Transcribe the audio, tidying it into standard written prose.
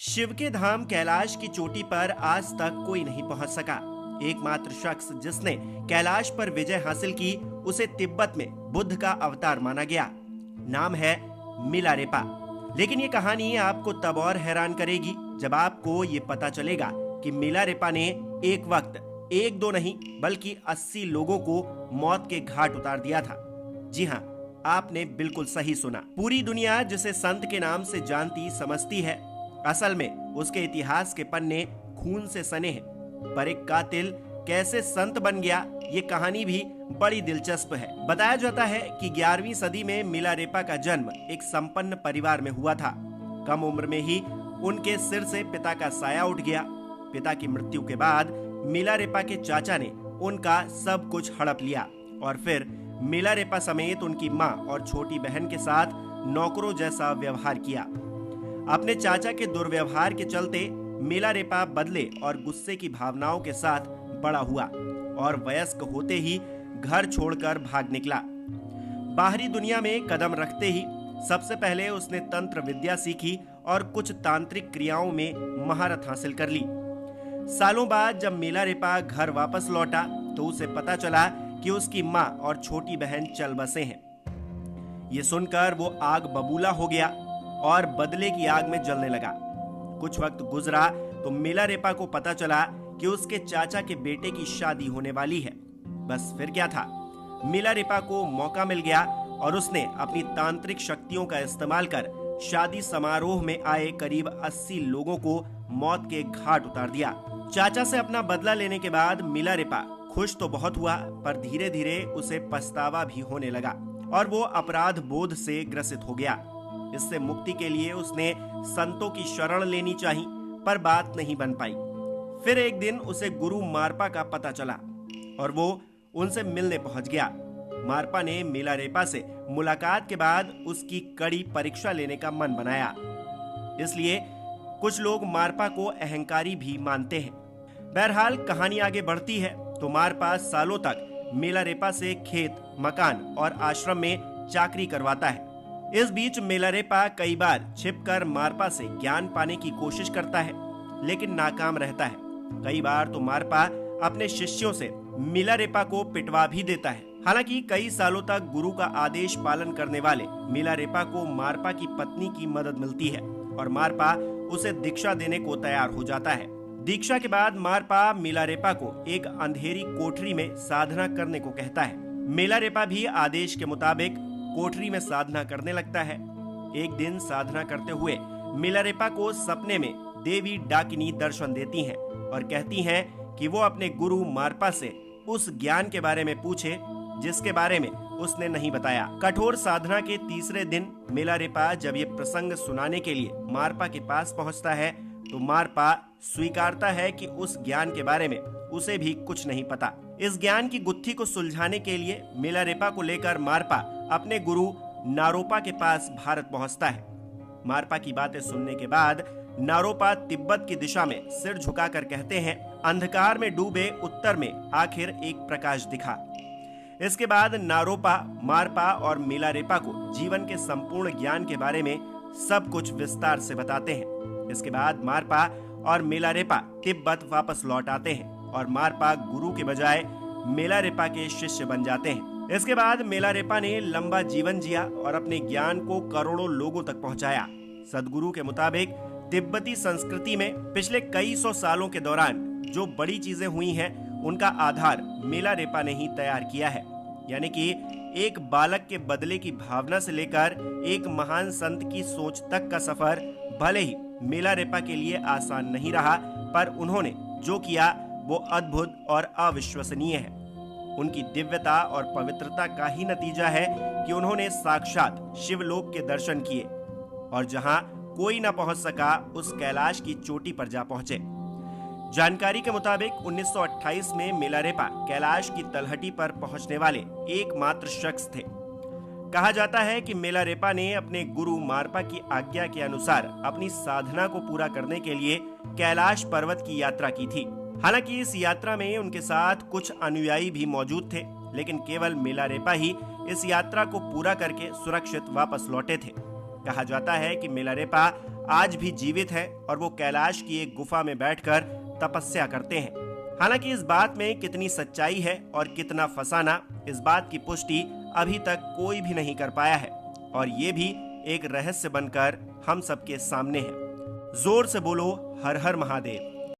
शिव के धाम कैलाश की चोटी पर आज तक कोई नहीं पहुंच सका। एकमात्र शख्स जिसने कैलाश पर विजय हासिल की उसे तिब्बत में बुद्ध का अवतार माना गया। नाम है मिलारेपा। लेकिन ये कहानी आपको तब और हैरान करेगी जब आपको ये पता चलेगा कि मिलारेपा ने एक वक्त एक दो नहीं बल्कि 80 लोगों को मौत के घाट उतार दिया था। जी हाँ, आपने बिल्कुल सही सुना। पूरी दुनिया जिसे संत के नाम से जानती समझती है, असल में उसके इतिहास के पन्ने खून से सने हैं। पर एक कातिल कैसे संत बन गया, ये कहानी भी बड़ी दिलचस्प है। बताया जाता है कि 11वीं सदी में मिलारेपा का जन्म एक संपन्न परिवार में हुआ था। कम उम्र में ही उनके सिर से पिता का साया उठ गया। पिता की मृत्यु के बाद मिलारेपा के चाचा ने उनका सब कुछ हड़प लिया और फिर मिलारेपा समेत उनकी मां और छोटी बहन के साथ नौकरों जैसा व्यवहार किया। अपने चाचा के दुर्व्यवहार के चलते मिलारेपा बदले और गुस्से की भावनाओं के साथ बड़ा हुआ और वयस्क होते ही घर छोड़कर भाग निकला। बाहरी दुनिया में कदम रखते ही सबसे पहले उसने तंत्र विद्या सीखी और कुछ तांत्रिक क्रियाओं में महारत हासिल कर ली। सालों बाद जब मिलारेपा घर वापस लौटा तो उसे पता चला कि उसकी मां और छोटी बहन चल बसे हैं। ये सुनकर वो आग बबूला हो गया और बदले की आग में जलने लगा। कुछ वक्त गुजरा तो मिलारेपा को पता चला कि उसके चाचा के बेटे की शादी होने वाली है। बस फिर क्या था, मिलारेपा को मौका मिल गया और उसने अपनी तांत्रिक शक्तियों का इस्तेमाल कर शादी समारोह में आए करीब 80 लोगों को मौत के घाट उतार दिया। चाचा से अपना बदला लेने के बाद मिलारेपा खुश तो बहुत हुआ, पर धीरे धीरे उसे पछतावा भी होने लगा और वो अपराध बोध से ग्रसित हो गया। इससे मुक्ति के लिए उसने संतों की शरण लेनी चाहिए, पर बात नहीं बन पाई। फिर एक दिन उसे गुरु मारपा का पता चला और वो उनसे मिलने पहुंच गया। मारपा ने मिलारेपा से मुलाकात के बाद उसकी कड़ी परीक्षा लेने का मन बनाया। इसलिए कुछ लोग मारपा को अहंकारी भी मानते हैं। बहरहाल कहानी आगे बढ़ती है तो मारपा सालों तक मिलारेपा से खेत, मकान और आश्रम में चाकरी करवाता है। इस बीच मिलारेपा कई बार छिपकर मारपा से ज्ञान पाने की कोशिश करता है, लेकिन नाकाम रहता है। कई बार तो मारपा अपने शिष्यों से मिलारेपा को पिटवा भी देता है। हालांकि कई सालों तक गुरु का आदेश पालन करने वाले मिलारेपा को मारपा की पत्नी की मदद मिलती है और मारपा उसे दीक्षा देने को तैयार हो जाता है। दीक्षा के बाद मारपा मिलारेपा को एक अंधेरी कोठरी में साधना करने को कहता है। मिलारेपा भी आदेश के मुताबिक कोठरी में साधना करने लगता है। एक दिन साधना करते हुए मिलारेपा को सपने में देवी डाकिनी दर्शन देती हैं और कहती हैं कि वो अपने गुरु मारपा से उस ज्ञान के बारे में पूछे जिसके बारे में उसने नहीं बताया। कठोर साधना के तीसरे दिन मिलारेपा जब ये प्रसंग सुनाने के लिए मारपा के पास पहुंचता है तो मारपा स्वीकारता है कि उस ज्ञान के बारे में उसे भी कुछ नहीं पता। इस ज्ञान की गुत्थी को सुलझाने के लिए मिलारेपा को लेकर मारपा अपने गुरु नारोपा के पास भारत पहुंचता है। मारपा की बातें सुनने के बाद नारोपा तिब्बत की दिशा में सिर झुकाकर कहते हैं, अंधकार में डूबे उत्तर में आखिर एक प्रकाश दिखा। इसके बाद नारोपा मारपा और मिलारेपा को जीवन के संपूर्ण ज्ञान के बारे में सब कुछ विस्तार से बताते हैं। इसके बाद मारपा और मिलारेपा तिब्बत वापस लौट आते हैं और मारपा गुरु के बजाय मिलारेपा के शिष्य बन जाते हैं। इसके बाद मिलारेपा ने लंबा जीवन जिया और अपने ज्ञान को करोड़ों लोगों तक पहुंचाया। सदगुरु के मुताबिक तिब्बती संस्कृति में पिछले कई सौ सालों के दौरान जो बड़ी चीजें हुई हैं उनका आधार मिलारेपा ने ही तैयार किया है। यानी कि एक बालक के बदले की भावना से लेकर एक महान संत की सोच तक का सफर भले ही मिलारेपा के लिए आसान नहीं रहा, पर उन्होंने जो किया वो अद्भुत और अविश्वसनीय है। उनकी दिव्यता और पवित्रता का ही नतीजा है कि उन्होंने साक्षात शिवलोक के दर्शन किए और जहां कोई न पहुंच सका उस कैलाश की चोटी पर जा पहुंचे। जानकारी के मुताबिक 1928 में मिलारेपा कैलाश की तलहटी पर पहुंचने वाले एकमात्र शख्स थे। कहा जाता है कि मिलारेपा ने अपने गुरु मारपा की आज्ञा के अनुसार अपनी साधना को पूरा करने के लिए कैलाश पर्वत की यात्रा की थी। हालांकि इस यात्रा में उनके साथ कुछ अनुयायी भी मौजूद थे, लेकिन केवल मिलारेपा ही इस यात्रा को पूरा करके सुरक्षित वापस लौटे थे। कहा जाता है कि मिलारेपा आज भी जीवित है और वो कैलाश की एक गुफा में बैठकर तपस्या करते हैं। हालांकि इस बात में कितनी सच्चाई है और कितना फसाना, इस बात की पुष्टि अभी तक कोई भी नहीं कर पाया है और ये भी एक रहस्य बनकर हम सबके सामने है। जोर से बोलो हर हर महादेव।